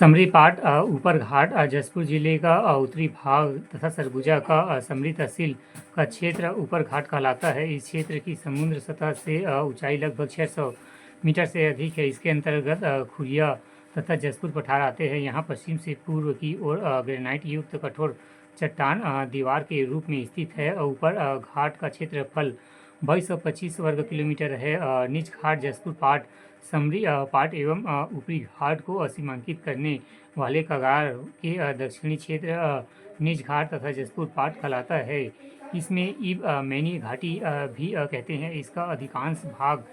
Summary पाट ऊपर घाट जसपुर जिले का उत्तरी भाग तथा सरगुजा का समरी तहसील का क्षेत्र ऊपर घाट कहलाता है। इस क्षेत्र की समुद्र सतह से ऊंचाई लगभग 600 मीटर से अधिक है। इसके अंतर्गत खुरिया तथा जसपुर पठार आते हैं। यहाँ पश्चिम से पूर्व की ओर ग्रेनाइट युक्त कठोर चट्टान दीवार के रूप में स्थित है। ऊपर घाट का क्षेत्रफल 2225 वर्ग किलोमीटर है। निच घाट जसपुर पाट समरी पाट एवं ऊपरी घाट को सीमांकित करने वाले कगार के दक्षिणी क्षेत्र निज घाट तथा जसपुर पाट कहलाता है। इसमें ईब मैनी घाटी भी कहते हैं। इसका अधिकांश भाग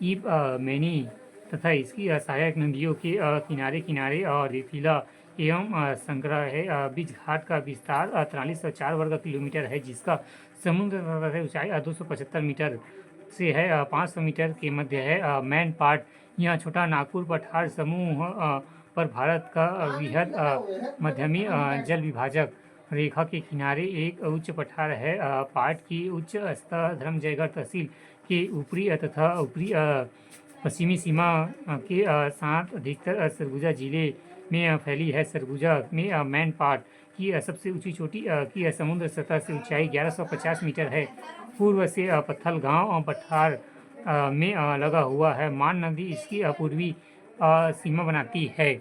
ईब मैनी तथा इसकी सहायक नदियों के किनारे किनारे और रेतीला एवं संकरा है। बीच घाट का विस्तार 4304 वर्ग किलोमीटर है, जिसका समुद्र तट से ऊंचाई 275 मीटर से है। 500 मीटर के मध्य है। मैन पाट यह छोटा नागपुर पठार समूह पर भारत का वृहद मध्यमी जल विभाजक रेखा के किनारे एक उच्च पठार है। पाट की उच्च सतह धर्मजयगढ़ तहसील के ऊपरी तथा ऊपरी पश्चिमी सीमा के साथ अधिकतर सरगुजा जिले में फैली है। सरगुजा में मैन पाट की सबसे ऊंची चोटी की समुद्र सतह से ऊंचाई 1150 मीटर है। पूर्व से पत्थल गांव पठार में लगा हुआ है। मान नदी इसकी पूर्वी सीमा बनाती है।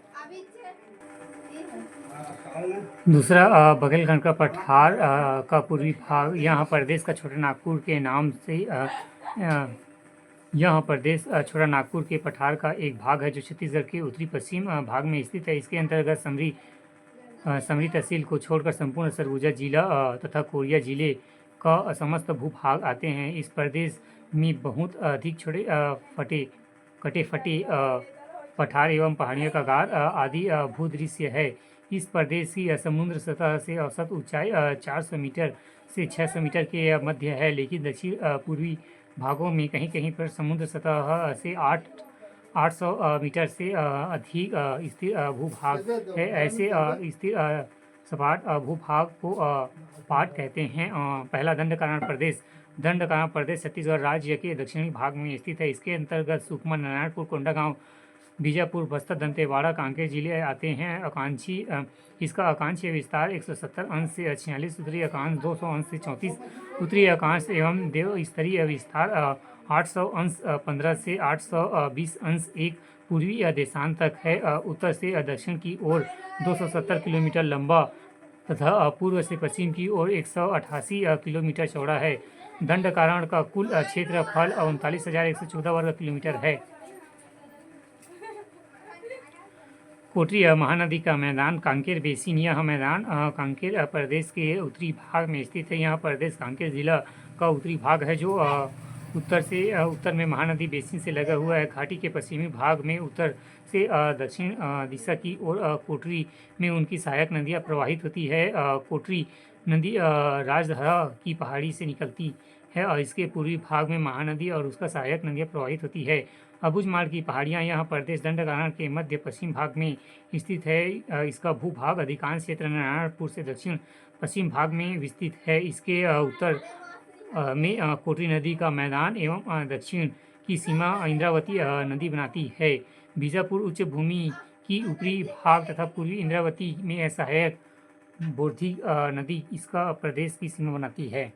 दूसरा बघेलखंड का पठार का पूर्वी भाग यहाँ प्रदेश का छोटा नागपुर के नाम से यह प्रदेश छोटा नागपुर के पठार का एक भाग है, जो छत्तीसगढ़ के उत्तरी पश्चिम भाग में स्थित है। इसके अंतर्गत समरी तहसील को छोड़कर संपूर्ण सरगुजा जिला तथा कोरिया जिले का समस्त भूभाग आते हैं। इस प्रदेश में बहुत अधिक छोटे कटे फटे पठार एवं पहाड़ियों का गार आदि भूदृश्य है। इस प्रदेश की समुद्र सतह से औसत ऊंचाई 400 मीटर से 600 मीटर के मध्य है, लेकिन दक्षिण पूर्वी भागों में कहीं कहीं पर समुद्र सतह से 800 मीटर से अधिक स्थिर भूभाग है। ऐसे स्थिर सपाट भूभाग को पाट कहते हैं। पहला दंडकारण्य प्रदेश छत्तीसगढ़ राज्य के दक्षिणी भाग में स्थित है। इसके अंतर्गत सुकमा, नारायणपुर, कोंडागांव, बीजापुर, बस्तर, दंतेवाड़ा, कांकेर जिले आते हैं। इसका अक्षांशीय विस्तार 170 अंश से 46, उत्तरी अक्षांश 200 अंश से 34, उत्तरी अक्षांश एवं देव स्तरीय विस्तार 800 अंश 15 से 820 अंश एक पूर्वी देशांत तक है। उत्तर से दक्षिण की ओर 270 किलोमीटर लंबा तथा पूर्व से पश्चिम की ओर 188 किलोमीटर चौड़ा है। दंडकारण्य का कुल क्षेत्रफल 39,114 वर्ग किलोमीटर है। कोटरी महानदी का मैदान कांकेर बेसिन। यह मैदान कांकेर प्रदेश के उत्तरी भाग में स्थित है। यह प्रदेश कांकेर जिला का उत्तरी भाग है, जो उत्तर में महानदी बेसिन से लगा हुआ है। घाटी के पश्चिमी भाग में उत्तर से दक्षिण दिशा की ओर कोटरी में उनकी सहायक नदियाँ प्रवाहित होती है। कोटरी नदी राजधरा की पहाड़ी से निकलती है और इसके पूर्वी भाग में महानदी और उसका सहायक नदियाँ प्रवाहित होती है। अबुझमाड़ की पहाड़ियाँ यह प्रदेश दंडकारण्य के मध्य पश्चिम भाग में स्थित है। इसका भूभाग अधिकांश क्षेत्र नारायणपुर से दक्षिण पश्चिम भाग में विस्तृत है। इसके उत्तर में कोटरी नदी का मैदान एवं दक्षिण की सीमा इंद्रावती नदी बनाती है। बीजापुर उच्च भूमि की ऊपरी भाग तथा पूर्वी इंद्रावती में सहायक बोरधी नदी इसका प्रदेश की सीमा बनाती है।